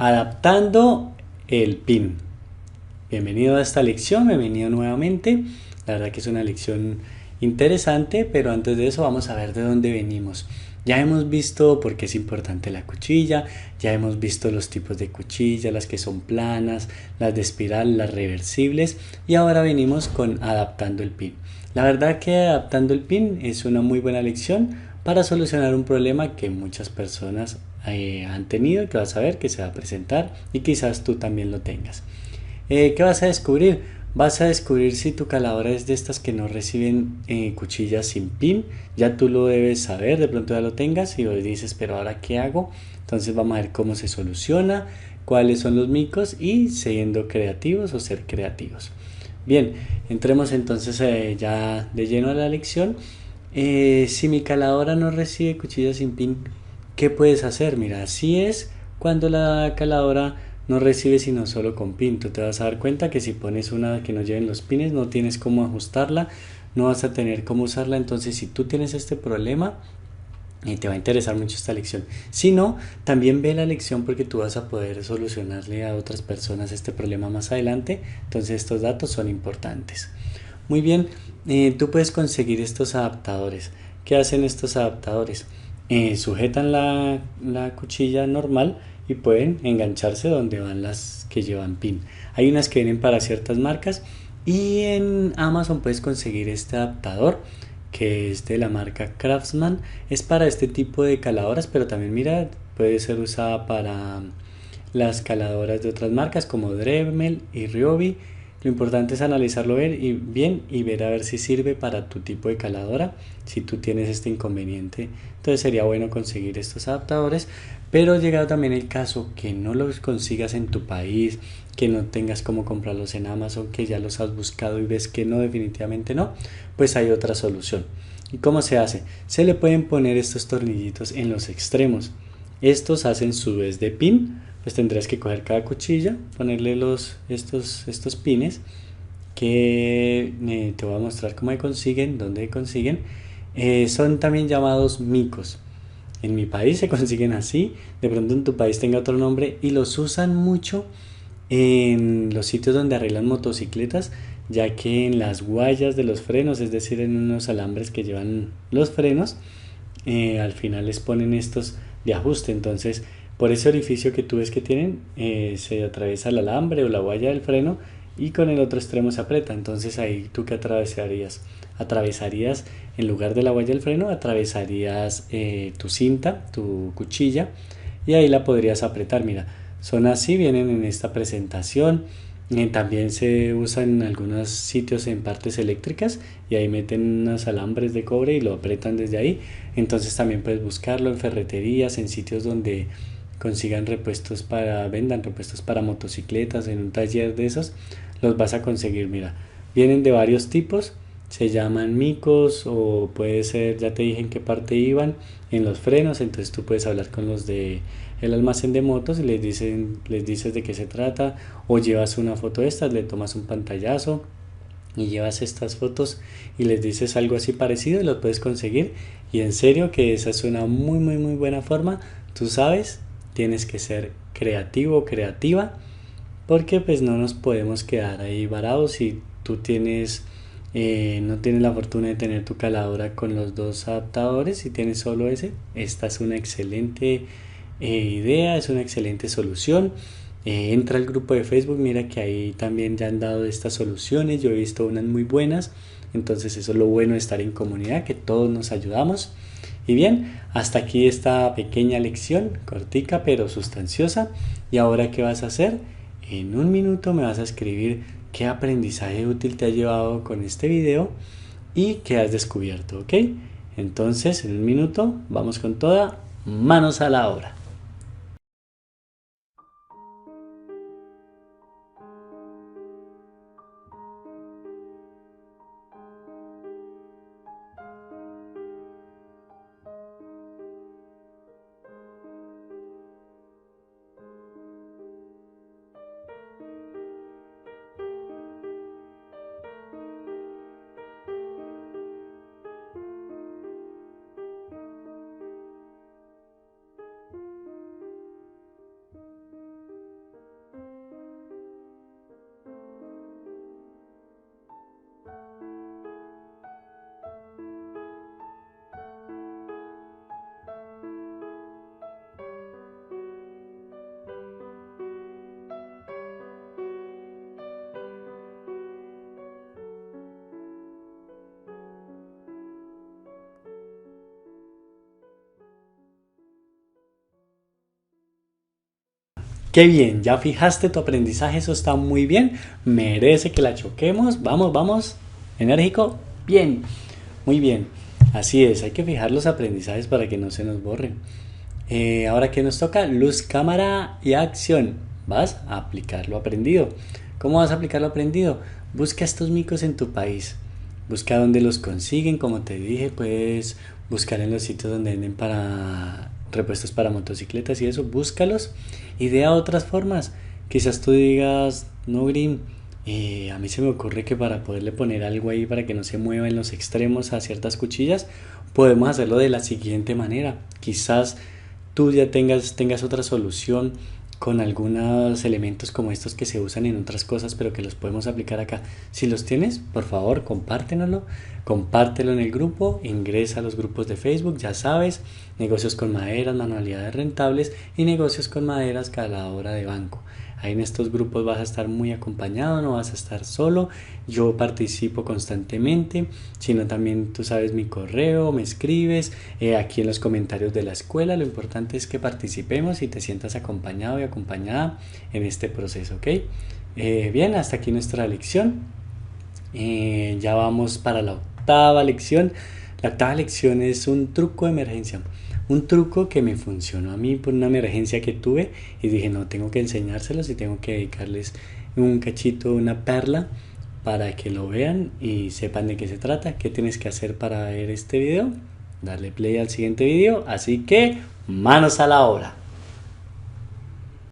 Adaptando el pin. Bienvenido a esta lección, bienvenido nuevamente. La verdad que es una lección interesante, pero antes de eso vamos a ver de dónde venimos. Ya hemos visto por qué es importante la cuchilla, ya hemos visto los tipos de cuchilla, las que son planas, las de espiral, las reversibles, y ahora venimos con adaptando el pin. La verdad que adaptando el pin es una muy buena lección para solucionar un problema que muchas personas han tenido y que vas a ver que se va a presentar y quizás tú también lo tengas. ¿Qué vas a descubrir? Vas a descubrir si tu caladora es de estas que no reciben cuchillas sin pin. Ya tú lo debes saber, de pronto ya lo tengas y hoy dices, pero ahora ¿qué hago? Entonces vamos a ver cómo se soluciona, cuáles son los micos y siendo creativos o ser creativos. Bien, entremos entonces ya de lleno a la lección. Si mi caladora no recibe cuchillas sin pin, ¿qué puedes hacer? Mira, así es cuando la caladora no recibe sino solo con pin. Tú te vas a dar cuenta que si pones una que no lleven los pines, no tienes cómo ajustarla, no vas a tener cómo usarla. Entonces, si tú tienes este problema, te va a interesar mucho esta lección. Si no, también ve la lección porque tú vas a poder solucionarle a otras personas este problema más adelante. Entonces, estos datos son importantes. Muy bien, tú puedes conseguir estos adaptadores. ¿Qué hacen estos adaptadores? Sujetan la cuchilla normal y pueden engancharse donde van las que llevan pin. Hay unas que vienen para ciertas marcas y en Amazon puedes conseguir este adaptador que es de la marca Craftsman. Es para este tipo de caladoras, pero también mira, puede ser usada para las caladoras de otras marcas como Dremel y Ryobi. Lo importante es analizarlo bien y ver a ver si sirve para tu tipo de caladora, si tú tienes este inconveniente. Entonces sería bueno conseguir estos adaptadores, pero llegado también el caso que no los consigas en tu país, que no tengas cómo comprarlos en Amazon, que ya los has buscado y ves que no, definitivamente no, pues hay otra solución. ¿Y cómo se hace? Se le pueden poner estos tornillitos en los extremos. Estos hacen su vez de pin, pues tendrás que coger cada cuchilla, ponerle estos pines que te voy a mostrar cómo se consiguen, dónde se consiguen. Son también llamados micos. En mi país se consiguen así, de pronto en tu país tenga otro nombre y los usan mucho en los sitios donde arreglan motocicletas, ya que en las guayas de los frenos, es decir, en unos alambres que llevan los frenos, al final les ponen estos de ajuste. Entonces, por ese orificio que tú ves que tienen, se atraviesa el alambre o la guaya del freno y con el otro extremo se aprieta. Entonces, ahí tú que atravesarías, en lugar de la guaya del freno, atravesarías tu cinta, tu cuchilla, y ahí la podrías apretar. Mira, son así, vienen en esta presentación. También se usan en algunos sitios en partes eléctricas y ahí meten unos alambres de cobre y lo apretan desde ahí. Entonces también puedes buscarlo en ferreterías, en sitios donde consigan vendan repuestos para motocicletas, en un taller de esos, los vas a conseguir. Mira, vienen de varios tipos, se llaman micos o puede ser, ya te dije en qué parte iban, en los frenos. Entonces tú puedes hablar con los de el almacén de motos y les dices de qué se trata, o llevas una foto de estas, le tomas un pantallazo y llevas estas fotos y les dices algo así parecido y lo puedes conseguir. Y en serio que esa es una muy buena forma. Tú sabes, tienes que ser creativo o creativa porque pues no nos podemos quedar ahí varados. Si tú no tienes la fortuna de tener tu caladora con los dos adaptadores y tienes solo ese, esta es una excelente idea, es una excelente solución. Entra al grupo de Facebook, mira que ahí también ya han dado estas soluciones, yo he visto unas muy buenas. Entonces eso es lo bueno de estar en comunidad, que todos nos ayudamos. Y bien, hasta aquí esta pequeña lección, cortica pero sustanciosa. ¿Y ahora qué vas a hacer? En un minuto me vas a escribir qué aprendizaje útil te ha llevado con este video y qué has descubierto, ¿ok? Entonces, en un minuto, vamos con toda, manos a la obra. Qué bien, ya fijaste tu aprendizaje, eso está muy bien. Merece que la choquemos. Vamos, vamos. Enérgico. Bien, muy bien. Así es, hay que fijar los aprendizajes para que no se nos borren. Ahora que nos toca, luz, cámara y acción. Vas a aplicar lo aprendido. ¿Cómo vas a aplicar lo aprendido? Busca estos micos en tu país. Busca dónde los consiguen, como te dije, puedes buscar en los sitios donde venden para repuestos para motocicletas y eso, búscalos y de a otras formas. Quizás tú digas, no, Green, a mí se me ocurre que para poderle poner algo ahí para que no se mueva en los extremos a ciertas cuchillas, podemos hacerlo de la siguiente manera. Quizás tú ya tengas otra solución con algunos elementos como estos que se usan en otras cosas, pero que los podemos aplicar acá. Si los tienes, por favor, compártelo en el grupo, ingresa a los grupos de Facebook, ya sabes, negocios con maderas, manualidades rentables y negocios con maderas cada hora de banco. Ahí en estos grupos vas a estar muy acompañado, no vas a estar solo. Yo participo constantemente, sino también tú sabes mi correo, me escribes aquí en los comentarios de la escuela. Lo importante es que participemos y te sientas acompañado y acompañada en este proceso, ¿ok? Bien, hasta aquí nuestra lección. Ya vamos para la octava lección. La octava lección es un truco de emergencia. Un truco que me funcionó a mí por una emergencia que tuve y dije, no, tengo que enseñárselos y tengo que dedicarles un cachito, una perla para que lo vean y sepan de qué se trata. ¿Qué tienes que hacer para ver este video? Darle play al siguiente video. Así que, manos a la obra.